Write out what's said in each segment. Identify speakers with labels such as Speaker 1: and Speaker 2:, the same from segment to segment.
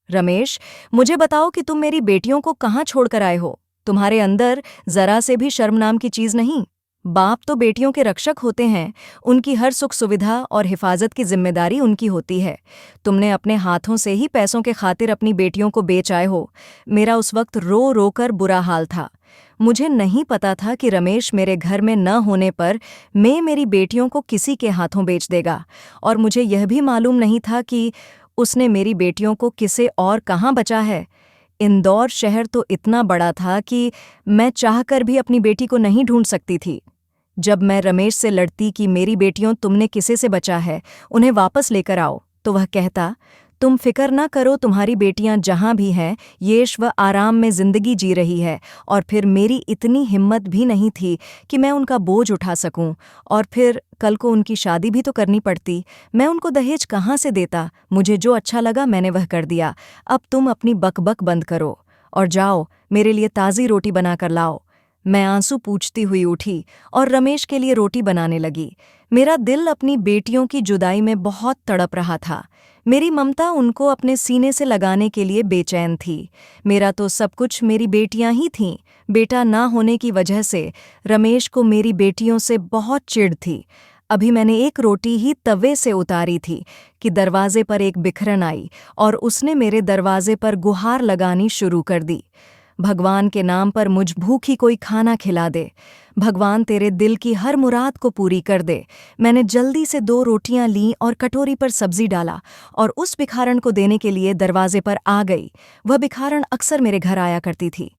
Speaker 1: रमेश, मुझे बताओ कि तुम मेरी बेटियों को कहाँ छोड़कर आए हो। तुम्हारे अंदर जरा से भी शर्म नाम की चीज नहीं। बाप तो बेटियों के रक्षक होते हैं, उनकी हर सुख सुविधा और हिफाजत की जिम्मेदारी उनकी होती है। तुमने अपने हाथों से ही पैसों के खातिर अपनी बेटियों को बेच आए हो। मेरा उस वक्त रो रो कर बुरा हाल था। मुझे नहीं पता था कि रमेश मेरे घर में न होने पर मैं मेरी बेटियों को किसी के हाथों बेच देगा, और मुझे यह भी मालूम नहीं था कि उसने मेरी बेटियों को किसे और कहाँ बचा है। इंदौर शहर तो इतना बड़ा था कि मैं चाहकर भी अपनी बेटी को नहीं ढूंढ सकती थी। जब मैं रमेश से लड़ती कि मेरी बेटियों तुमने किसे से बचा है, उन्हें वापस लेकर आओ, तो वह कहता, तुम फिक्र ना करो, तुम्हारी बेटियां जहां भी हैं येश व आराम में जिंदगी जी रही है। और फिर मेरी इतनी हिम्मत भी नहीं थी कि मैं उनका बोझ उठा सकूं, और फिर कल को उनकी शादी भी तो करनी पड़ती। मैं उनको दहेज कहाँ से देता। मुझे जो अच्छा लगा मैंने वह कर दिया। अब तुम अपनी बकबक बंद करो और जाओ मेरे लिए ताज़ी रोटी बनाकर लाओ। मैं आंसू पूछती हुई उठी और रमेश के लिए रोटी बनाने लगी। मेरा दिल अपनी बेटियों की जुदाई में बहुत तड़प रहा था। मेरी ममता उनको अपने सीने से लगाने के लिए बेचैन थी। मेरा तो सब कुछ मेरी बेटियां ही थीं। बेटा ना होने की वजह से रमेश को मेरी बेटियों से बहुत चिढ़ थी। अभी मैंने एक रोटी ही तवे से उतारी थी कि दरवाजे पर एक बिखरन आई और उसने मेरे दरवाजे पर गुहार लगानी शुरू कर दी। भगवान के नाम पर मुझ भूखी कोई खाना खिला दे। भगवान तेरे दिल की हर मुराद को पूरी कर दे। मैंने जल्दी से 2 रोटियां लीं और कटोरी पर सब्जी डाला और उस भिखारन को देने के लिए दरवाजे पर आ गई। वह भिखारन अक्सर मेरे घर आया करती थी।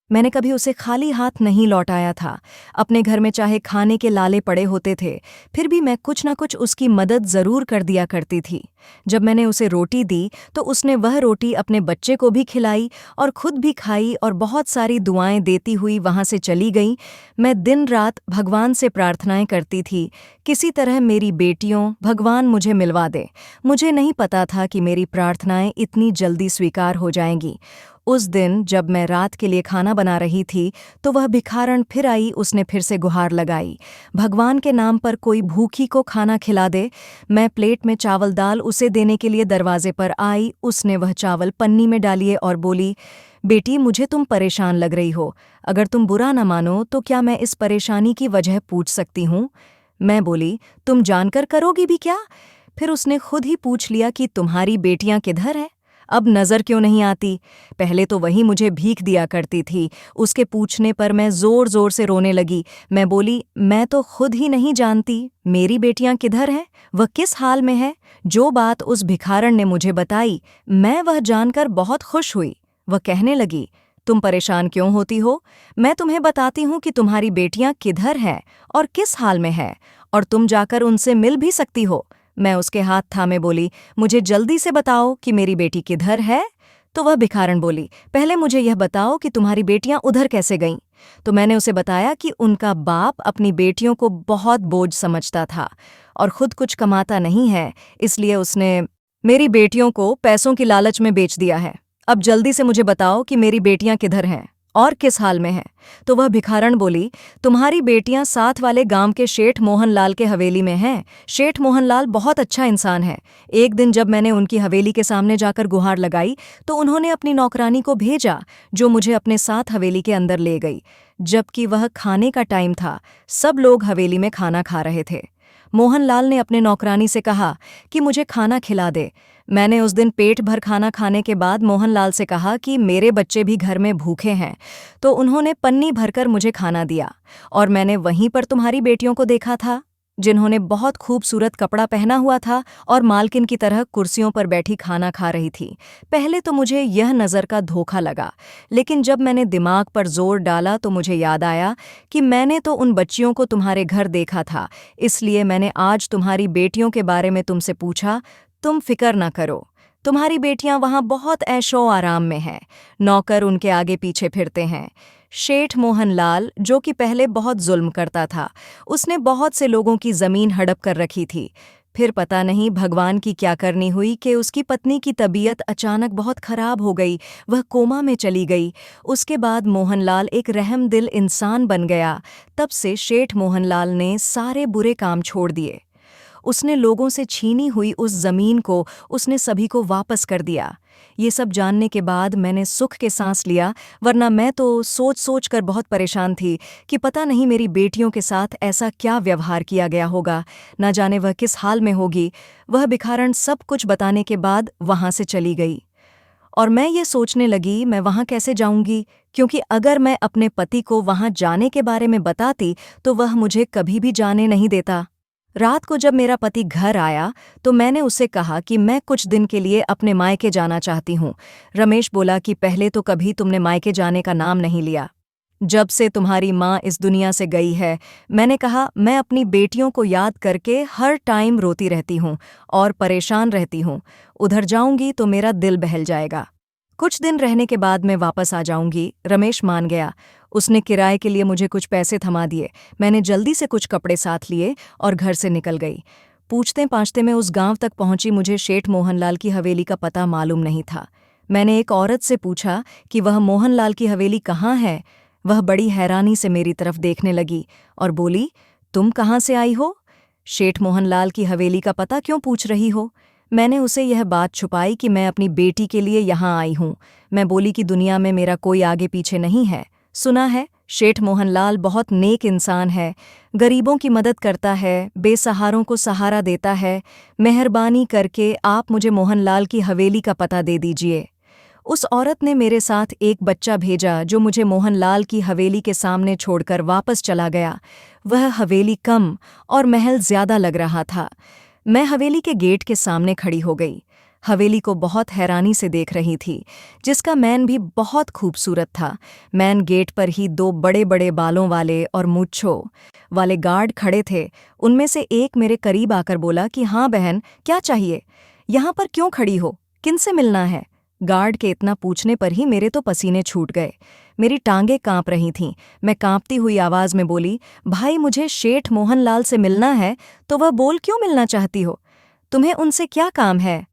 Speaker 1: मैंने कभी उसे खाली हाथ नहीं लौटाया था। अपने घर में चाहे खाने के लाले पड़े होते थे, फिर भी मैं कुछ न कुछ उसकी मदद जरूर कर दिया करती थी। जब मैंने उसे रोटी दी तो उसने वह रोटी अपने बच्चे को भी खिलाई और खुद भी खाई और बहुत सारी दुआएं देती हुई वहां से चली गई। मैं दिन रात भगवान से प्रार्थनाएं करती थी, किसी तरह मेरी बेटियों भगवान मुझे मिलवा दे। मुझे नहीं पता था कि मेरी प्रार्थनाएं इतनी जल्दी स्वीकार हो जाएंगी। उस दिन जब मैं रात के लिए खाना बना रही थी तो वह भिखारन फिर आई। उसने फिर से गुहार लगाई, भगवान के नाम पर कोई भूखी को खाना खिला दे। मैं प्लेट में चावल दाल उसे देने के लिए दरवाजे पर आई। उसने वह चावल पन्नी में डालिए और बोली, बेटी मुझे तुम परेशान लग रही हो। अगर तुम बुरा न मानो तो क्या मैं इस परेशानी की वजह पूछ सकती हूँ। मैं बोली, तुम जानकर करोगी भी क्या। फिर उसने खुद ही पूछ लिया कि तुम्हारी बेटियां किधर हैं, अब नजर क्यों नहीं आती। पहले तो वही मुझे भीख दिया करती थी। उसके पूछने पर मैं जोर जोर से रोने लगी। मैं बोली, मैं तो खुद ही नहीं जानती मेरी बेटियां किधर हैं, वह किस हाल में है। जो बात उस भिखारन ने मुझे बताई, मैं वह जानकर बहुत खुश हुई। वह कहने लगी, तुम परेशान क्यों होती हो, मैं तुम्हें बताती हूँ कि तुम्हारी बेटियां किधर हैं और किस हाल में है, और तुम जाकर उनसे मिल भी सकती हो। मैं उसके हाथ थामे बोली, मुझे जल्दी से बताओ कि मेरी बेटी किधर है। तो वह भिखारन बोली, पहले मुझे यह बताओ कि तुम्हारी बेटियां उधर कैसे गईं। तो मैंने उसे बताया कि उनका बाप अपनी बेटियों को बहुत बोझ समझता था और खुद कुछ कमाता नहीं है, इसलिए उसने मेरी बेटियों को पैसों की लालच में बेच दिया है। अब जल्दी से मुझे बताओ कि मेरी बेटियां किधर हैं और किस हाल में हैं। तो वह भिखारन बोली, तुम्हारी बेटियां साथ वाले गांव के शेठ मोहनलाल के हवेली में हैं। शेठ मोहनलाल बहुत अच्छा इंसान है। एक दिन जब मैंने उनकी हवेली के सामने जाकर गुहार लगाई तो उन्होंने अपनी नौकरानी को भेजा, जो मुझे अपने साथ हवेली के अंदर ले गई। जबकि वह खाने का टाइम था, सब लोग हवेली में खाना खा रहे थे। मोहनलाल ने अपने नौकरानी से कहा कि मुझे खाना खिला दे। मैंने उस दिन पेट भर खाना खाने के बाद मोहनलाल से कहा कि मेरे बच्चे भी घर में भूखे हैं, तो उन्होंने पन्नी भरकर मुझे खाना दिया। और मैंने वहीं पर तुम्हारी बेटियों को देखा था, जिन्होंने बहुत खूबसूरत कपड़ा पहना हुआ था और मालकिन की तरह कुर्सियों पर बैठी खाना खा रही थी। पहले तो मुझे यह नज़र का धोखा लगा, लेकिन जब मैंने दिमाग पर जोर डाला तो मुझे याद आया कि मैंने तो उन बच्चियों को तुम्हारे घर देखा था। इसलिए मैंने आज तुम्हारी बेटियों के बारे में तुमसे पूछा। तुम फिक्र न करो, तुम्हारी बेटियां वहां बहुत ऐशो आराम में हैं। नौकर उनके आगे पीछे फिरते हैं। शेठ मोहनलाल, जो कि पहले बहुत जुल्म करता था, उसने बहुत से लोगों की जमीन हड़प कर रखी थी। फिर पता नहीं भगवान की क्या करनी हुई कि उसकी पत्नी की तबीयत अचानक बहुत खराब हो गई, वह कोमा में चली गई। उसके बाद मोहनलाल एक रहमदिल इंसान बन गया। तब से शेठ मोहनलाल ने सारे बुरे काम छोड़ दिए। उसने लोगों से छीनी हुई उस जमीन को उसने सभी को वापस कर दिया। ये सब जानने के बाद मैंने सुख के सांस लिया, वरना मैं तो सोच सोच कर बहुत परेशान थी कि पता नहीं मेरी बेटियों के साथ ऐसा क्या व्यवहार किया गया होगा, न जाने वह किस हाल में होगी। वह भिखारन सब कुछ बताने के बाद वहां से चली गई और मैं ये सोचने लगी मैं वहां कैसे जाऊंगी, क्योंकि अगर मैं अपने पति को वहां जाने के बारे में बताती तो वह मुझे कभी भी जाने नहीं देता। रात को जब मेरा पति घर आया तो मैंने उसे कहा कि मैं कुछ दिन के लिए अपने मायके जाना चाहती हूँ। रमेश बोला कि पहले तो कभी तुमने मायके जाने का नाम नहीं लिया, जब से तुम्हारी माँ इस दुनिया से गई है। मैंने कहा मैं अपनी बेटियों को याद करके हर टाइम रोती रहती हूँ और परेशान रहती हूँ। उधर जाऊंगी तो मेरा दिल बहल जाएगा। कुछ दिन रहने के बाद मैं वापस आ जाऊंगी। रमेश मान गया। उसने किराए के लिए मुझे कुछ पैसे थमा दिए। मैंने जल्दी से कुछ कपड़े साथ लिए और घर से निकल गई। पूछते पाछते मैं उस गांव तक पहुंची। मुझे शेठ मोहनलाल की हवेली का पता मालूम नहीं था। मैंने एक औरत से पूछा कि वह मोहनलाल की हवेली कहाँ है। वह बड़ी हैरानी से मेरी तरफ देखने लगी और बोली, तुम कहाँ से आई हो? शेठ मोहनलाल की हवेली का पता क्यों पूछ रही हो? मैंने उसे यह बात छुपाई कि मैं अपनी बेटी के लिए यहाँ आई हूँ। मैं बोली कि दुनिया में मेरा कोई आगे पीछे नहीं है। सुना है शेठ मोहनलाल बहुत नेक इंसान है, गरीबों की मदद करता है, बेसहारों को सहारा देता है। मेहरबानी करके आप मुझे मोहनलाल की हवेली का पता दे दीजिए। उस औरत ने मेरे साथ एक बच्चा भेजा जो मुझे मोहनलाल की हवेली के सामने छोड़कर वापस चला गया। वह हवेली कम और महल ज्यादा लग रहा था। मैं हवेली के गेट के सामने खड़ी हो गई। हवेली को बहुत हैरानी से देख रही थी, जिसका मैन भी बहुत खूबसूरत था। मैन गेट पर ही दो बड़े बड़े बालों वाले और मूंछों वाले गार्ड खड़े थे। उनमें से एक मेरे करीब आकर बोला कि हाँ बहन, क्या चाहिए? यहाँ पर क्यों खड़ी हो? किनसे मिलना है? गार्ड के इतना पूछने पर ही मेरे तो पसीने छूट गए। मेरी टांगें कांप रही थीं। मैं कांपती हुई आवाज में बोली, भाई मुझे शेठ मोहनलाल से मिलना है। तो वह बोल, क्यों मिलना चाहती हो? तुम्हें उनसे क्या काम है?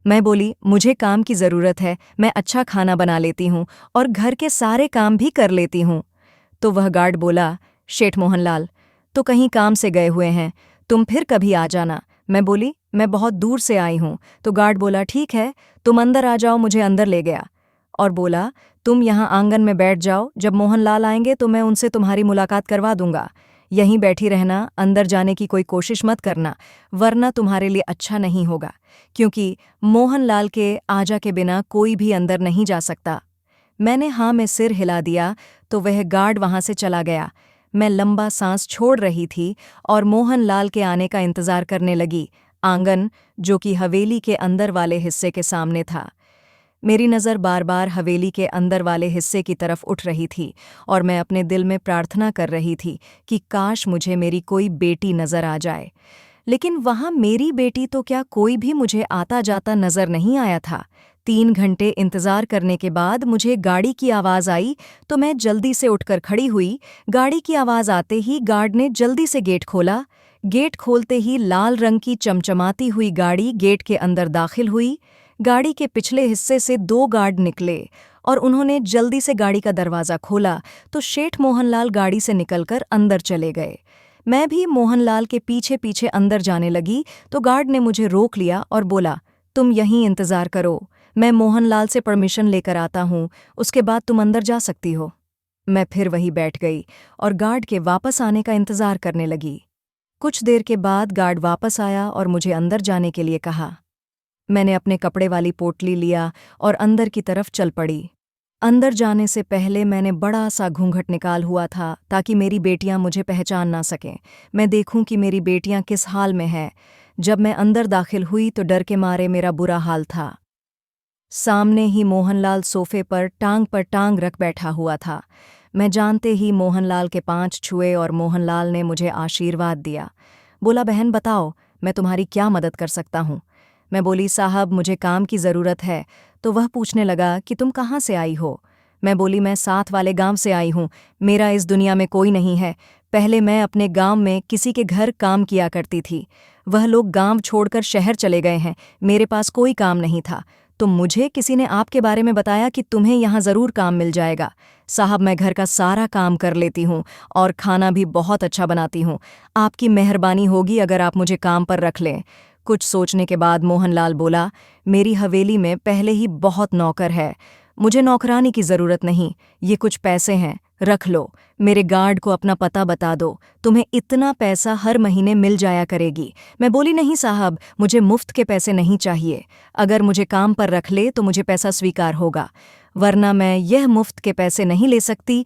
Speaker 1: मैं बोली, मुझे काम की ज़रूरत है। मैं अच्छा खाना बना लेती हूँ और घर के सारे काम भी कर लेती हूँ। तो वह गार्ड बोला, शेठ मोहनलाल तो कहीं काम से गए हुए हैं, तुम फिर कभी आ जाना। मैं बोली, मैं बहुत दूर से आई हूँ। तो गार्ड बोला, ठीक है, तुम अंदर आ जाओ। मुझे अंदर ले गया और बोला, तुम यहाँ आंगन में बैठ जाओ। जब मोहनलाल आएंगे तो मैं उनसे तुम्हारी मुलाकात करवा दूंगा। यहीं बैठी रहना, अंदर जाने की कोई कोशिश मत करना, वरना तुम्हारे लिए अच्छा नहीं होगा, क्योंकि मोहनलाल के आजा के बिना कोई भी अंदर नहीं जा सकता। मैंने हाँ में सिर हिला दिया तो वह गार्ड वहां से चला गया। मैं लंबा सांस छोड़ रही थी और मोहनलाल के आने का इंतजार करने लगी। आंगन, जो कि हवेली के अंदर वाले हिस्से के सामने था। मेरी नज़र बार बार हवेली के अंदर वाले हिस्से की तरफ उठ रही थी और मैं अपने दिल में प्रार्थना कर रही थी कि काश मुझे मेरी कोई बेटी नज़र आ जाए। लेकिन वहाँ मेरी बेटी तो क्या, कोई भी मुझे आता जाता नज़र नहीं आया था। 3 घंटे इंतज़ार करने के बाद मुझे गाड़ी की आवाज़ आई तो मैं जल्दी से उठकर खड़ी हुई। गाड़ी की आवाज़ आते ही गार्ड ने जल्दी से गेट खोला। गेट खोलते ही लाल रंग की चमचमाती हुई गाड़ी गेट के अंदर दाखिल हुई। गाड़ी के पिछले हिस्से से 2 गार्ड निकले और उन्होंने जल्दी से गाड़ी का दरवाज़ा खोला तो शेठ मोहनलाल गाड़ी से निकलकर अंदर चले गए। मैं भी मोहनलाल के पीछे पीछे अंदर जाने लगी तो गार्ड ने मुझे रोक लिया और बोला, तुम यहीं इंतज़ार करो, मैं मोहनलाल से परमिशन लेकर आता हूँ, उसके बाद तुम अंदर जा सकती हो। मैं फिर वहीं बैठ गई और गार्ड के वापस आने का इंतज़ार करने लगी। कुछ देर के बाद गार्ड वापस आया और मुझे अंदर जाने के लिए कहा। मैंने अपने कपड़े वाली पोटली लिया और अंदर की तरफ चल पड़ी। अंदर जाने से पहले मैंने बड़ा सा घूंघट निकाल हुआ था ताकि मेरी बेटियां मुझे पहचान ना सकें, मैं देखूं कि मेरी बेटियां किस हाल में हैं। जब मैं अंदर दाखिल हुई तो डर के मारे मेरा बुरा हाल था। सामने ही मोहनलाल सोफे पर टांग रख बैठा हुआ था। मैं जानते ही मोहनलाल के 5 छुए और मोहनलाल ने मुझे आशीर्वाद दिया। बोला, बहन बताओ, मैं तुम्हारी क्या मदद कर सकता हूँ? मैं बोली, साहब मुझे काम की ज़रूरत है। तो वह पूछने लगा कि तुम कहाँ से आई हो? मैं बोली, मैं साथ वाले गांव से आई हूँ, मेरा इस दुनिया में कोई नहीं है। पहले मैं अपने गांव में किसी के घर काम किया करती थी, वह लोग गांव छोड़कर शहर चले गए हैं, मेरे पास कोई काम नहीं था। तो मुझे किसी ने आपके बारे में बताया कि तुम्हें यहाँ ज़रूर काम मिल जाएगा। साहब, मैं घर का सारा काम कर लेती हूँ और खाना भी बहुत अच्छा बनाती हूँ। आपकी मेहरबानी होगी अगर आप मुझे काम पर रख लें। कुछ सोचने के बाद मोहनलाल बोला, मेरी हवेली में पहले ही बहुत नौकर है, मुझे नौकरानी की ज़रूरत नहीं। ये कुछ पैसे हैं, रख लो। मेरे गार्ड को अपना पता बता दो, तुम्हें इतना पैसा हर महीने मिल जाया करेगी। मैं बोली, नहीं साहब, मुझे मुफ्त के पैसे नहीं चाहिए। अगर मुझे काम पर रख ले तो मुझे पैसा स्वीकार होगा, वरना मैं यह मुफ्त के पैसे नहीं ले सकती।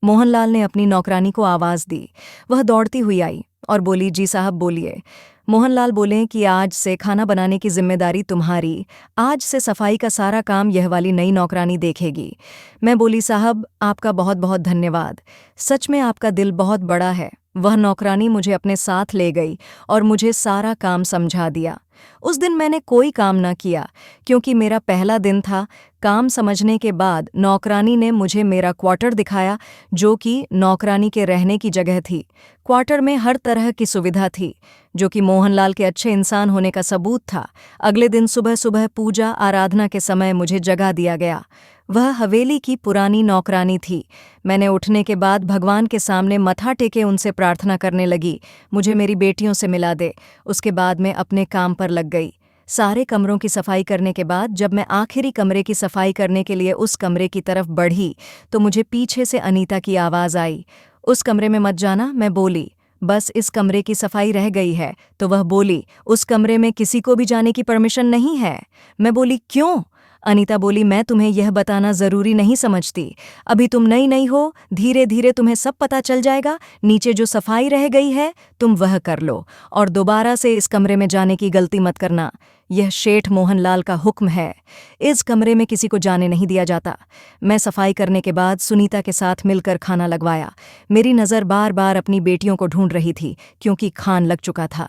Speaker 1: मोहनलाल ने अपनी नौकरानी को आवाज़ दी। वह दौड़ती हुई आई और बोली, जी साहब बोलिए। मोहनलाल बोले कि आज से खाना बनाने की जिम्मेदारी तुम्हारी, आज से सफाई का सारा काम यह वाली नई नौकरानी देखेगी। मैं बोली, साहब आपका बहुत बहुत धन्यवाद, सच में आपका दिल बहुत बड़ा है। वह नौकरानी मुझे अपने साथ ले गई और मुझे सारा काम समझा दिया। उस दिन मैंने कोई काम न किया क्योंकि मेरा पहला दिन था। काम समझने के बाद नौकरानी ने मुझे मेरा क्वार्टर दिखाया, जो कि नौकरानी के रहने की जगह थी। क्वार्टर में हर तरह की सुविधा थी, जो कि मोहनलाल के अच्छे इंसान होने का सबूत था। अगले दिन सुबह सुबह पूजा आराधना के समय मुझे जगा दिया गया। वह हवेली की पुरानी नौकरानी थी। मैंने उठने के बाद भगवान के सामने मथा टेके उनसे प्रार्थना करने लगी, मुझे मेरी बेटियों से मिला दे। उसके बाद मैं अपने काम पर लग गई। सारे कमरों की सफाई करने के बाद जब मैं आखिरी कमरे की सफाई करने के लिए उस कमरे की तरफ बढ़ी तो मुझे पीछे से अनीता की आवाज़ आई, उस कमरे में मत जाना। मैं बोली, बस इस कमरे की सफाई रह गई है। तो वह बोली, उस कमरे में किसी को भी जाने की परमिशन नहीं है। मैं बोली, क्यों? अनीता बोली, मैं तुम्हें यह बताना ज़रूरी नहीं समझती, अभी तुम नई नई हो, धीरे धीरे तुम्हें सब पता चल जाएगा। नीचे जो सफाई रह गई है तुम वह कर लो और दोबारा से इस कमरे में जाने की गलती मत करना। यह शेठ मोहनलाल का हुक्म है, इस कमरे में किसी को जाने नहीं दिया जाता। मैं सफाई करने के बाद सुनीता के साथ मिलकर खाना लगवाया। मेरी नज़र बार बार अपनी बेटियों को ढूंढ रही थी क्योंकि खान लग चुका था।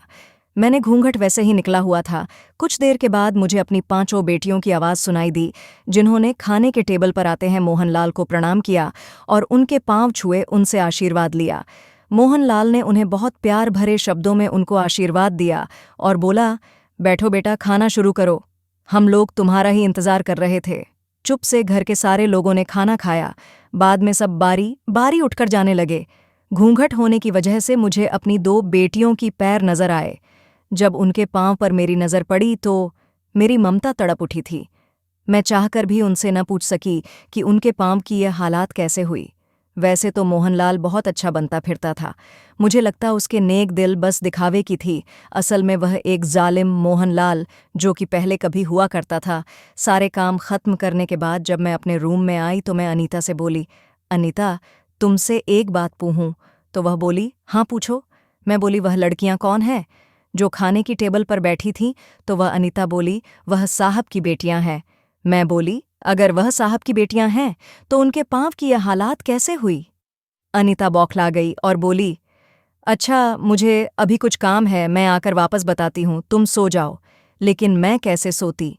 Speaker 1: मैंने घूंघट वैसे ही निकला हुआ था। कुछ देर के बाद मुझे अपनी 5 बेटियों की आवाज़ सुनाई दी, जिन्होंने खाने के टेबल पर आते हैं मोहनलाल को प्रणाम किया और उनके पांव छुए उनसे आशीर्वाद लिया। मोहनलाल ने उन्हें बहुत प्यार भरे शब्दों में उनको आशीर्वाद दिया और बोला, बैठो बेटा, खाना शुरू करो, हम लोग तुम्हारा ही इंतज़ार कर रहे थे। चुप से घर के सारे लोगों ने खाना खाया। बाद में सब बारी बारी उठकर जाने लगे। घूंघट होने की वजह से मुझे अपनी 2 बेटियों की पैर नजर आए। जब उनके पांव पर मेरी नज़र पड़ी तो मेरी ममता तड़प उठी थी। मैं चाहकर भी उनसे न पूछ सकी कि उनके पांव की यह हालात कैसे हुई। वैसे तो मोहनलाल बहुत अच्छा बनता फिरता था, मुझे लगता उसके नेक दिल बस दिखावे की थी। असल में वह एक जालिम मोहनलाल जो कि पहले कभी हुआ करता था। सारे काम खत्म करने के बाद जब मैं अपने रूम में आई तो मैं अनीता से बोली, अनीता तुमसे एक बात पूछूं? तो वह बोली, हाँ पूछो। मैं बोली, वह लड़कियां कौन हैं जो खाने की टेबल पर बैठी थीं? तो वह अनीता बोली, वह साहब की बेटियां हैं। मैं बोली, अगर वह साहब की बेटियां हैं तो उनके पांव की यह हालात कैसे हुई? अनीता बौखला गई और बोली, अच्छा मुझे अभी कुछ काम है, मैं आकर वापस बताती हूँ, तुम सो जाओ। लेकिन मैं कैसे सोती?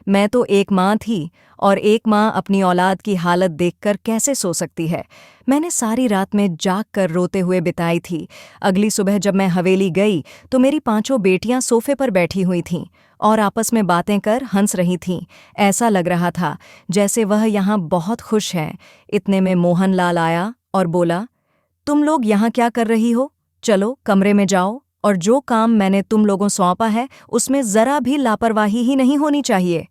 Speaker 1: मैं तो एक माँ थी और एक माँ अपनी औलाद की हालत देखकर कैसे सो सकती है? मैंने सारी रात में जाग कर रोते हुए बिताई थी। अगली सुबह जब मैं हवेली गई तो मेरी 5 बेटियां सोफे पर बैठी हुई थीं और आपस में बातें कर हंस रही थीं। ऐसा लग रहा था जैसे वह यहाँ बहुत खुश हैं। इतने में मोहनलाल आया और बोला, तुम लोग यहाँ क्या कर रही हो? चलो कमरे में जाओ और जो काम मैंने तुम लोगों सौंपा है उसमें जरा भी लापरवाही ही नहीं होनी चाहिए।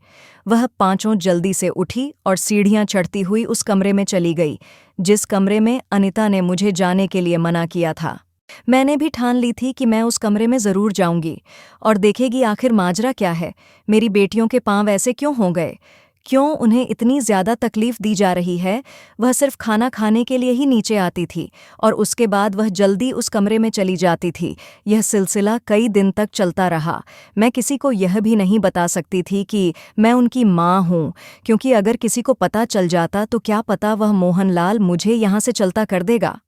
Speaker 1: वह 5 जल्दी से उठी और सीढ़ियां चढ़ती हुई उस कमरे में चली गई जिस कमरे में अनीता ने मुझे जाने के लिए मना किया था। मैंने भी ठान ली थी कि मैं उस कमरे में ज़रूर जाऊंगी और देखेगी आखिर माजरा क्या है, मेरी बेटियों के पांव ऐसे क्यों हो गए, क्यों उन्हें इतनी ज़्यादा तकलीफ दी जा रही है। वह सिर्फ खाना खाने के लिए ही नीचे आती थी और उसके बाद वह जल्दी उस कमरे में चली जाती थी। यह सिलसिला कई दिन तक चलता रहा। मैं किसी को यह भी नहीं बता सकती थी कि मैं उनकी माँ हूँ, क्योंकि अगर किसी को पता चल जाता तो क्या पता वह मोहनलाल मुझे यहाँ से चलता कर देगा।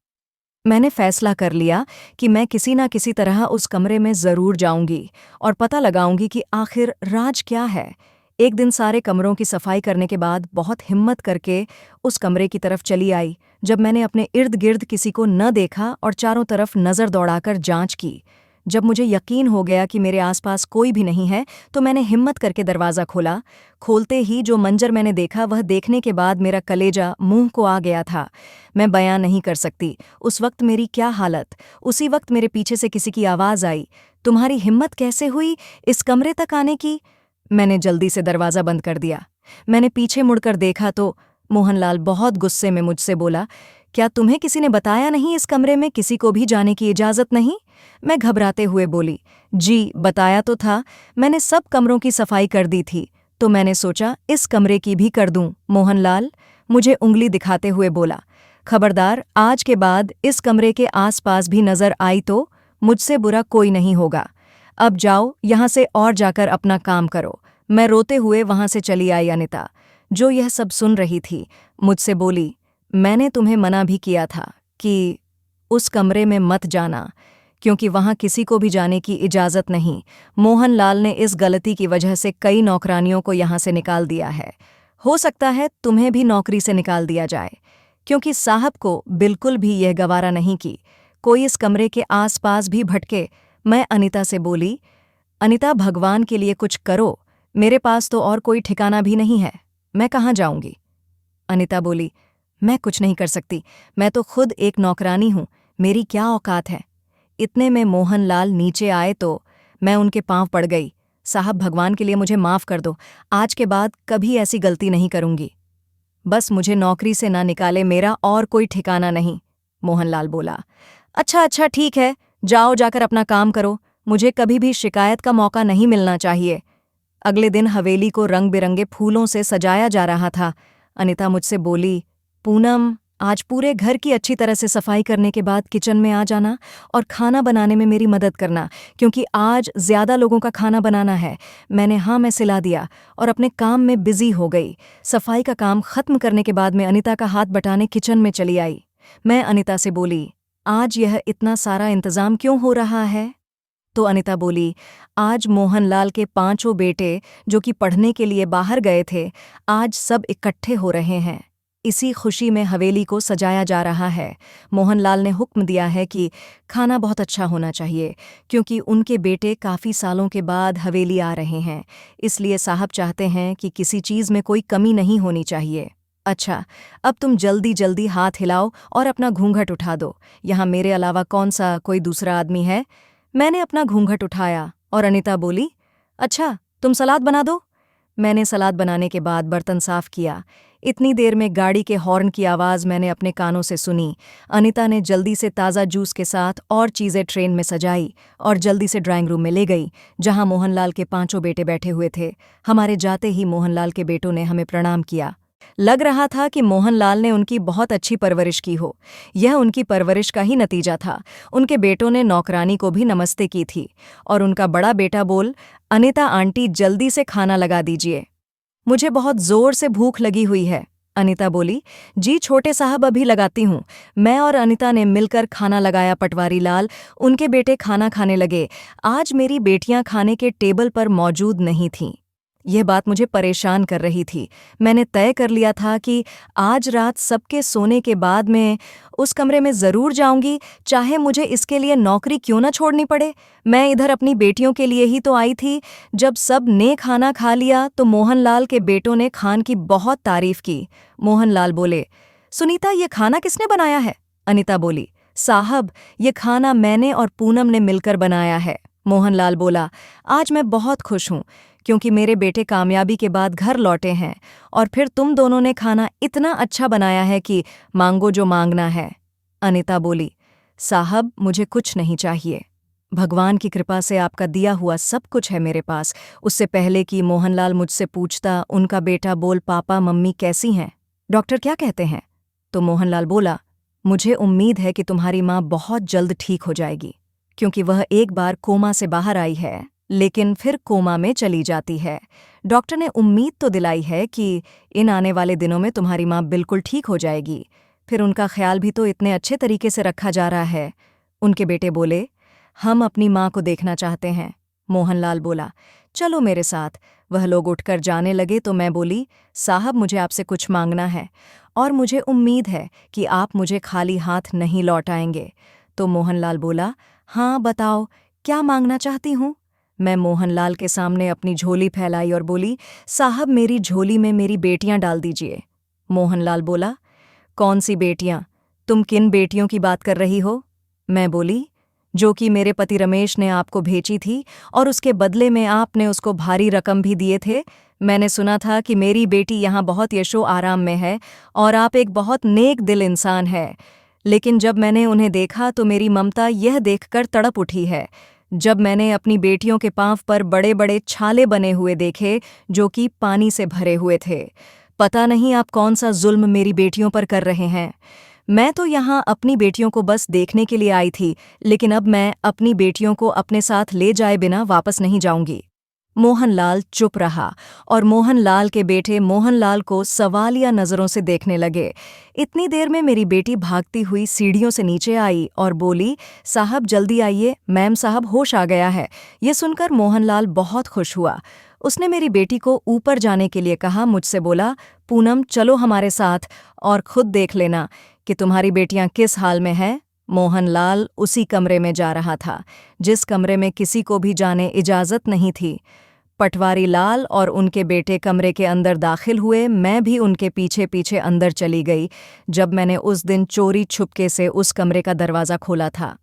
Speaker 1: मैंने फैसला कर लिया कि मैं किसी न किसी तरह उस कमरे में ज़रूर जाऊंगी और पता लगाऊंगी कि आखिर राज क्या है। एक दिन सारे कमरों की सफाई करने के बाद बहुत हिम्मत करके उस कमरे की तरफ चली आई। जब मैंने अपने इर्द गिर्द किसी को न देखा और चारों तरफ नज़र दौड़ाकर जांच की, जब मुझे यकीन हो गया कि मेरे आसपास कोई भी नहीं है तो मैंने हिम्मत करके दरवाज़ा खोला। खोलते ही जो मंजर मैंने देखा वह देखने के बाद मेरा कलेजा मुंह को आ गया था। मैं बयां नहीं कर सकती उस वक्त मेरी क्या हालत। उसी वक्त मेरे पीछे से किसी की आवाज़ आई, तुम्हारी हिम्मत कैसे हुई इस कमरे तक आने की? मैंने जल्दी से दरवाज़ा बंद कर दिया। मैंने पीछे मुड़कर देखा तो मोहनलाल बहुत गुस्से में मुझसे बोला, क्या तुम्हें किसी ने बताया नहीं इस कमरे में किसी को भी जाने की इजाज़त नहीं? मैं घबराते हुए बोली, जी बताया तो था, मैंने सब कमरों की सफाई कर दी थी, तो मैंने सोचा इस कमरे की भी कर दूं। मोहनलाल मुझे उंगली दिखाते हुए बोला, खबरदार आज के बाद इस कमरे के आसपास भी नजर आई तो मुझसे बुरा कोई नहीं होगा। अब जाओ यहाँ से और जाकर अपना काम करो। मैं रोते हुए वहां से चली आई। अनिता, जो यह सब सुन रही थी, मुझसे बोली, मैंने तुम्हें मना भी किया था कि उस कमरे में मत जाना, क्योंकि वहां किसी को भी जाने की इजाज़त नहीं। मोहनलाल ने इस गलती की वजह से कई नौकरानियों को यहाँ से निकाल दिया है। हो सकता है तुम्हें भी नौकरी से निकाल दिया जाए, क्योंकि साहब को बिल्कुल भी यह गवारा नहीं कि कोई इस कमरे के आसपास भी भटके। मैं अनिता से बोली, अनिता भगवान के लिए कुछ करो, मेरे पास तो और कोई ठिकाना भी नहीं है, मैं कहाँ जाऊंगी? अनिता बोली, मैं कुछ नहीं कर सकती, मैं तो खुद एक नौकरानी हूँ, मेरी क्या औकात है? इतने में मोहनलाल नीचे आए तो मैं उनके पांव पड़ गई। साहब भगवान के लिए मुझे माफ़ कर दो, आज के बाद कभी ऐसी गलती नहीं करूंगी। बस मुझे नौकरी से ना निकाले, मेरा और कोई ठिकाना नहीं। मोहनलाल बोला, अच्छा अच्छा ठीक है, जाओ जाकर अपना काम करो, मुझे कभी भी शिकायत का मौका नहीं मिलना चाहिए। अगले दिन हवेली को रंग बिरंगे फूलों से सजाया जा रहा था। अनिता मुझसे बोली, पूनम आज पूरे घर की अच्छी तरह से सफाई करने के बाद किचन में आ जाना और खाना बनाने में मेरी मदद करना, क्योंकि आज ज़्यादा लोगों का खाना बनाना है। मैंने हाँ मैं सिला दिया और अपने काम में बिजी हो गई। सफाई का काम खत्म करने के बाद मैं अनिता का हाथ बटाने किचन में चली आई। मैं अनिता से बोली, आज यह इतना सारा इंतज़ाम क्यों हो रहा है? तो अनिता बोली, आज मोहनलाल के 5 बेटे जो कि पढ़ने के लिए बाहर गए थे, आज सब इकट्ठे हो रहे हैं। इसी खुशी में हवेली को सजाया जा रहा है। मोहनलाल ने हुक्म दिया है कि खाना बहुत अच्छा होना चाहिए, क्योंकि उनके बेटे काफ़ी सालों के बाद हवेली आ रहे हैं, इसलिए साहब चाहते हैं कि किसी चीज़ में कोई कमी नहीं होनी चाहिए। अच्छा, अब तुम जल्दी जल्दी हाथ हिलाओ और अपना घूंघट उठा दो, यहाँ मेरे अलावा कौन सा कोई दूसरा आदमी है? मैंने अपना घूंघट उठाया और अनिता बोली, अच्छा तुम सलाद बना दो। मैंने सलाद बनाने के बाद बर्तन साफ किया। इतनी देर में गाड़ी के हॉर्न की आवाज़ मैंने अपने कानों से सुनी। अनिता ने जल्दी से ताज़ा जूस के साथ और चीज़ें ट्रेन में सजाई और जल्दी से ड्राइंग रूम में ले गई, जहां मोहनलाल के 5 बेटे बैठे हुए थे। हमारे जाते ही मोहनलाल के बेटों ने हमें प्रणाम किया। लग रहा था कि मोहनलाल ने उनकी बहुत अच्छी परवरिश की हो। यह उनकी परवरिश का ही नतीजा था। उनके बेटों ने नौकरानी को भी नमस्ते की थी और उनका बड़ा बेटा बोल, अनिता आंटी जल्दी से खाना लगा दीजिए, मुझे बहुत जोर से भूख लगी हुई है। अनिता बोली, जी छोटे साहब अभी लगाती हूँ। मैं और अनिता ने मिलकर खाना लगाया। पटवारी लाल, उनके बेटे खाना खाने लगे। आज मेरी बेटियां खाने के टेबल पर मौजूद नहीं थीं। यह बात मुझे परेशान कर रही थी। मैंने तय कर लिया था कि आज रात सबके सोने के बाद मैं उस कमरे में ज़रूर जाऊंगी, चाहे मुझे इसके लिए नौकरी क्यों न छोड़नी पड़े। मैं इधर अपनी बेटियों के लिए ही तो आई थी। जब सब ने खाना खा लिया तो मोहनलाल के बेटों ने खान की बहुत तारीफ की। मोहनलाल बोले, सुनीता ये खाना किसने बनाया है? अनिता बोली, साहब ये खाना मैंने और पूनम ने मिलकर बनाया है। मोहनलाल बोला, आज मैं बहुत खुश हूँ, क्योंकि मेरे बेटे कामयाबी के बाद घर लौटे हैं और फिर तुम दोनों ने खाना इतना अच्छा बनाया है कि मांगो जो मांगना है। अनिता बोली, साहब मुझे कुछ नहीं चाहिए, भगवान की कृपा से आपका दिया हुआ सब कुछ है मेरे पास। उससे पहले कि मोहनलाल मुझसे पूछता, उनका बेटा बोल, पापा मम्मी कैसी हैं, डॉक्टर क्या कहते हैं? तो मोहनलाल बोला, मुझे उम्मीद है कि तुम्हारी माँ बहुत जल्द ठीक हो जाएगी, क्योंकि वह एक बार कोमा से बाहर आई है लेकिन फिर कोमा में चली जाती है। डॉक्टर ने उम्मीद तो दिलाई है कि इन आने वाले दिनों में तुम्हारी माँ बिल्कुल ठीक हो जाएगी। फिर उनका ख्याल भी तो इतने अच्छे तरीके से रखा जा रहा है। उनके बेटे बोले, हम अपनी माँ को देखना चाहते हैं। मोहनलाल बोला, चलो मेरे साथ। वह लोग उठकर जाने लगे तो मैं बोली, साहब मुझे आपसे कुछ मांगना है और मुझे उम्मीद है कि आप मुझे खाली हाथ नहीं लौटाएंगे। तो मोहनलाल बोला, हाँ बताओ, क्या मांगना चाहती हूँ? मैं मोहनलाल के सामने अपनी झोली फैलाई और बोली, साहब मेरी झोली में मेरी बेटियां डाल दीजिए। मोहनलाल बोला, कौन सी बेटियां? तुम किन बेटियों की बात कर रही हो? मैं बोली, जो कि मेरे पति रमेश ने आपको भेजी थी और उसके बदले में आपने उसको भारी रकम भी दिए थे। मैंने सुना था कि मेरी बेटी यहाँ बहुत यशो आराम में है और आप एक बहुत नेक दिल इंसान है। लेकिन जब मैंने उन्हें देखा तो मेरी ममता यह देखकर तड़प उठी है। जब मैंने अपनी बेटियों के पांव पर बड़े बड़े छाले बने हुए देखे जो कि पानी से भरे हुए थे। पता नहीं आप कौन सा जुल्म मेरी बेटियों पर कर रहे हैं। मैं तो यहाँ अपनी बेटियों को बस देखने के लिए आई थी, लेकिन अब मैं अपनी बेटियों को अपने साथ ले जाए बिना वापस नहीं जाऊंगी। मोहनलाल चुप रहा और मोहनलाल के बेटे मोहनलाल को सवालिया नजरों से देखने लगे। इतनी देर में मेरी बेटी भागती हुई सीढ़ियों से नीचे आई और बोली, साहब जल्दी आइए, मैम साहब होश आ गया है। ये सुनकर मोहनलाल बहुत खुश हुआ। उसने मेरी बेटी को ऊपर जाने के लिए कहा, मुझसे बोला, पूनम चलो हमारे साथ और खुद देख लेना कि तुम्हारी बेटियां किस हाल में हैं। मोहनलाल उसी कमरे में जा रहा था जिस कमरे में किसी को भी जाने इजाजत नहीं थी। पटवारी लाल और उनके बेटे कमरे के अंदर दाखिल हुए। मैं भी उनके पीछे पीछे अंदर चली गई। जब मैंने उस दिन चोरी छुपके से उस कमरे का दरवाज़ा खोला था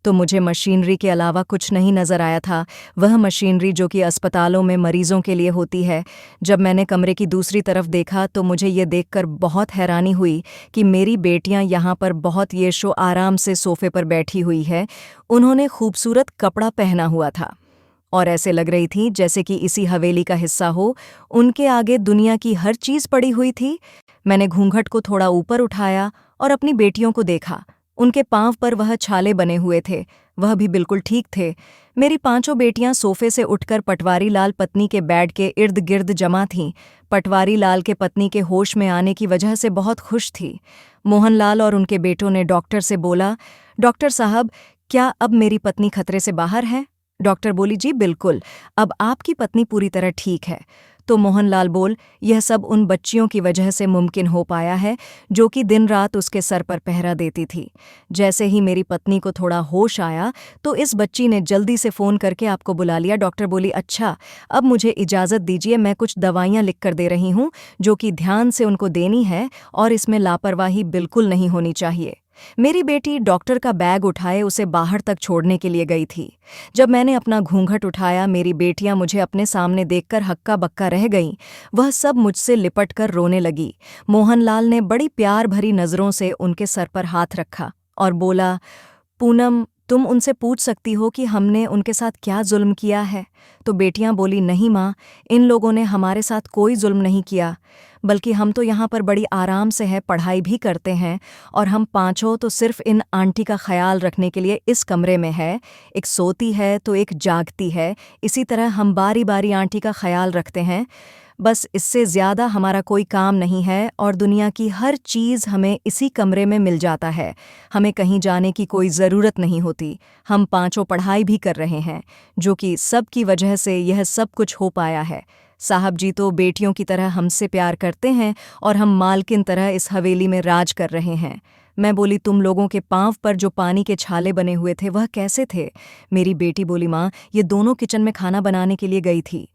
Speaker 1: तो मुझे मशीनरी के अलावा कुछ नहीं नजर आया था, वह मशीनरी जो कि अस्पतालों में मरीजों के लिए होती है। जब मैंने कमरे की दूसरी तरफ देखा तो मुझे ये देखकर बहुत हैरानी हुई कि मेरी बेटियां यहाँ पर बहुत येशो आराम से सोफे पर बैठी हुई है। उन्होंने खूबसूरत कपड़ा पहना हुआ था और ऐसे लग रही थी जैसे कि इसी हवेली का हिस्सा हो। उनके आगे दुनिया की हर चीज़ पड़ी हुई थी। मैंने घूंघट को थोड़ा ऊपर उठाया और अपनी बेटियों को देखा। उनके पांव पर वह छाले बने हुए थे, वह भी बिल्कुल ठीक थे। मेरी पांचों बेटियां सोफे से उठकर पटवारी लाल पत्नी के बेड के इर्द गिर्द जमा थीं। पटवारी लाल के पत्नी के होश में आने की वजह से बहुत खुश थी। मोहनलाल और उनके बेटों ने डॉक्टर से बोला, डॉक्टर साहब क्या अब मेरी पत्नी खतरे से बाहर है? डॉक्टर बोली, जी बिल्कुल, अब आपकी पत्नी पूरी तरह ठीक है। तो मोहनलाल बोल, यह सब उन बच्चियों की वजह से मुमकिन हो पाया है जो कि दिन रात उसके सर पर पहरा देती थी। जैसे ही मेरी पत्नी को थोड़ा होश आया तो इस बच्ची ने जल्दी से फ़ोन करके आपको बुला लिया। डॉक्टर बोली, अच्छा अब मुझे इजाज़त दीजिए, मैं कुछ दवाइयाँ लिख कर दे रही हूँ जो कि ध्यान से उनको देनी है और इसमें लापरवाही बिल्कुल नहीं होनी चाहिए। मेरी बेटी डॉक्टर का बैग उठाए उसे बाहर तक छोड़ने के लिए गई थी। जब मैंने अपना घूंघट उठाया मेरी बेटियां मुझे अपने सामने देखकर हक्का बक्का रह गईं। वह सब मुझसे लिपट कर रोने लगी। मोहनलाल ने बड़ी प्यार भरी नज़रों से उनके सर पर हाथ रखा और बोला, पूनम तुम उनसे पूछ सकती हो कि हमने उनके साथ क्या जुल्म किया है। तो बेटियां बोली, नहीं माँ, इन लोगों ने हमारे साथ कोई जुल्म नहीं किया, बल्कि हम तो यहाँ पर बड़ी आराम से है, पढ़ाई भी करते हैं और हम पांचों तो सिर्फ इन आंटी का ख्याल रखने के लिए इस कमरे में है। एक सोती है तो एक जागती है, इसी तरह हम बारी बारी आंटी का ख्याल रखते हैं। बस इससे ज़्यादा हमारा कोई काम नहीं है और दुनिया की हर चीज़ हमें इसी कमरे में मिल जाता है। हमें कहीं जाने की कोई ज़रूरत नहीं होती। हम पांचों पढ़ाई भी कर रहे हैं जो कि सब की वजह से यह सब कुछ हो पाया है। साहब जी तो बेटियों की तरह हमसे प्यार करते हैं और हम मालकिन तरह इस हवेली में राज कर रहे हैं। मैं बोली, तुम लोगों के पांव पर जो पानी के छाले बने हुए थे वह कैसे थे? मेरी बेटी बोली, माँ ये दोनों किचन में खाना बनाने के लिए गई थी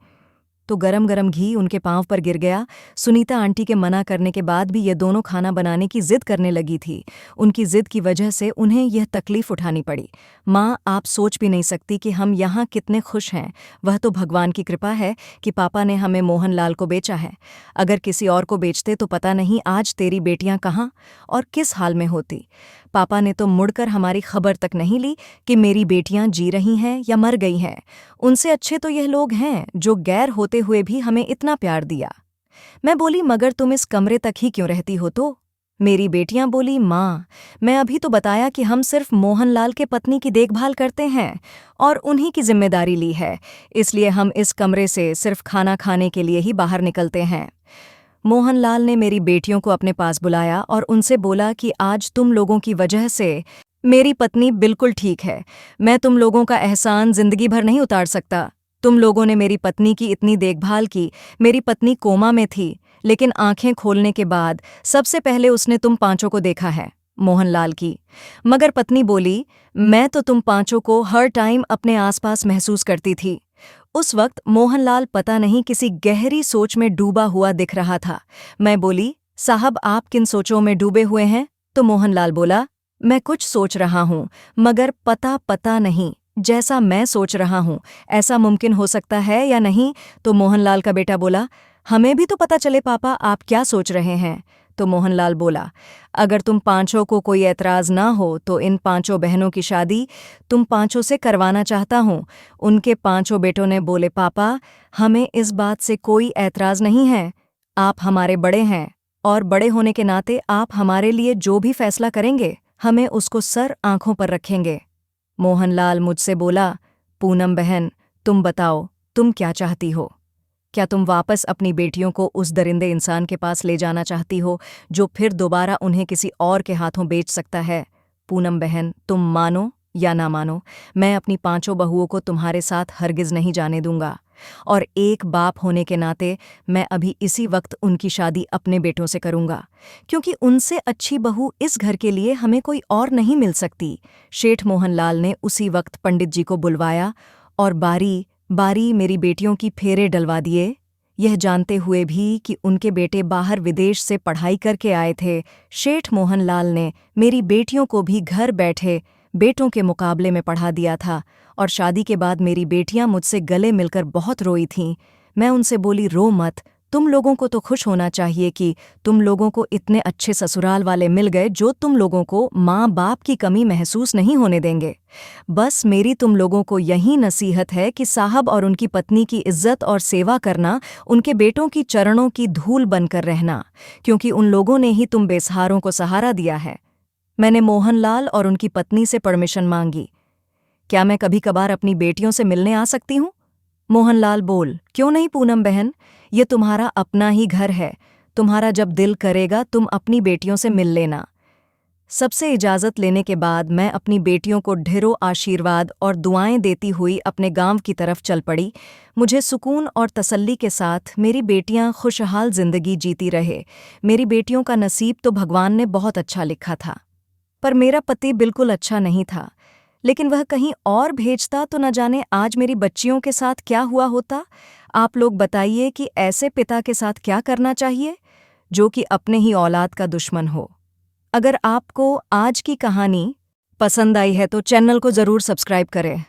Speaker 1: तो गरम गरम घी उनके पांव पर गिर गया। सुनीता आंटी के मना करने के बाद भी ये दोनों खाना बनाने की जिद करने लगी थी। उनकी जिद की वजह से उन्हें यह तकलीफ उठानी पड़ी। माँ आप सोच भी नहीं सकती कि हम यहाँ कितने खुश हैं। वह तो भगवान की कृपा है कि पापा ने हमें मोहनलाल को बेचा है। अगर किसी और को बेचते तो पता नहीं आज तेरी बेटियां कहाँ और किस हाल में होती। पापा ने तो मुड़कर हमारी खबर तक नहीं ली कि मेरी बेटियां जी रही हैं या मर गई हैं। उनसे अच्छे तो यह लोग हैं जो गैर होते हुए भी हमें इतना प्यार दिया। मैं बोली, मगर तुम इस कमरे तक ही क्यों रहती हो? तो मेरी बेटियां बोली, माँ मैं अभी तो बताया कि हम सिर्फ मोहनलाल के पत्नी की देखभाल करते हैं और उन्हीं की जिम्मेदारी ली है, इसलिए हम इस कमरे से सिर्फ खाना खाने के लिए ही बाहर निकलते हैं। मोहनलाल ने मेरी बेटियों को अपने पास बुलाया और उनसे बोला कि आज तुम लोगों की वजह से मेरी पत्नी बिल्कुल ठीक है। मैं तुम लोगों का एहसान जिंदगी भर नहीं उतार सकता। तुम लोगों ने मेरी पत्नी की इतनी देखभाल की। मेरी पत्नी कोमा में थी, लेकिन आंखें खोलने के बाद सबसे पहले उसने तुम पांचों को देखा है। मोहनलाल की। मगर पत्नी बोली, मैं तो तुम पांचों को हर टाइम अपने आसपास महसूस करती थी। उस वक्त मोहनलाल पता नहीं किसी गहरी सोच में डूबा हुआ दिख रहा था। मैं बोली, साहब आप किन सोचों में डूबे हुए हैं? तो मोहनलाल बोला, मैं कुछ सोच रहा हूँ, मगर पता नहीं। जैसा मैं सोच रहा हूँ ऐसा मुमकिन हो सकता है या नहीं? तो मोहनलाल का बेटा बोला, हमें भी तो पता चले पापा आप क्या सोच रहे हैं। तो मोहनलाल बोला, अगर तुम पांचों को कोई ऐतराज ना हो तो इन पांचों बहनों की शादी तुम पांचों से करवाना चाहता हूँ। उनके पांचों बेटों ने बोले, पापा हमें इस बात से कोई ऐतराज नहीं है। आप हमारे बड़े हैं और बड़े होने के नाते आप हमारे लिए जो भी फैसला करेंगे हमें उसको सर आंखों पर रखेंगे। मोहनलाल मुझसे बोला, पूनम बहन तुम बताओ तुम क्या चाहती हो? क्या तुम वापस अपनी बेटियों को उस दरिंदे इंसान के पास ले जाना चाहती हो जो फिर दोबारा उन्हें किसी और के हाथों बेच सकता है? पूनम बहन तुम मानो या ना मानो, मैं अपनी पांचों बहुओं को तुम्हारे साथ हरगिज नहीं जाने दूंगा। और एक बाप होने के नाते मैं अभी इसी वक्त उनकी शादी अपने बेटों से करूंगा, क्योंकि उनसे अच्छी बहू इस घर के लिए हमें कोई और नहीं मिल सकती। शेठ मोहनलाल ने उसी वक्त पंडित जी को बुलवाया और बारी बारी मेरी बेटियों की फेरे डलवा दिए, यह जानते हुए भी कि उनके बेटे बाहर विदेश से पढ़ाई करके आए थे। शेठ मोहनलाल ने मेरी बेटियों को भी घर बैठे बेटों के मुकाबले में पढ़ा दिया था। और शादी के बाद मेरी बेटियां मुझसे गले मिलकर बहुत रोई थीं। मैं उनसे बोली, रो मत, तुम लोगों को तो खुश होना चाहिए कि तुम लोगों को इतने अच्छे ससुराल वाले मिल गए जो तुम लोगों को माँ बाप की कमी महसूस नहीं होने देंगे। बस मेरी तुम लोगों को यही नसीहत है कि साहब और उनकी पत्नी की इज्जत और सेवा करना, उनके बेटों की चरणों की धूल बनकर रहना, क्योंकि उन लोगों ने ही तुम बेसहारों को सहारा दिया है। मैंने मोहनलाल और उनकी पत्नी से परमिशन मांगी, क्या मैं कभी कभार अपनी बेटियों से मिलने आ सकती हूँ? मोहनलाल बोल, क्यों नहीं पूनम बहन, ये तुम्हारा अपना ही घर है, तुम्हारा जब दिल करेगा तुम अपनी बेटियों से मिल लेना। सबसे इजाज़त लेने के बाद मैं अपनी बेटियों को ढेरों आशीर्वाद और दुआएं देती हुई अपने गांव की तरफ चल पड़ी। मुझे सुकून और तसल्ली के साथ मेरी बेटियां खुशहाल जिंदगी जीती रहे। मेरी बेटियों का नसीब तो भगवान ने बहुत अच्छा लिखा था, पर मेरा पति बिल्कुल अच्छा नहीं था। लेकिन वह कहीं और भेजता तो न जाने आज मेरी बच्चियों के साथ क्या हुआ होता। आप लोग बताइए कि ऐसे पिता के साथ क्या करना चाहिए जो कि अपने ही औलाद का दुश्मन हो। अगर आपको आज की कहानी पसंद आई है तो चैनल को ज़रूर सब्सक्राइब करें।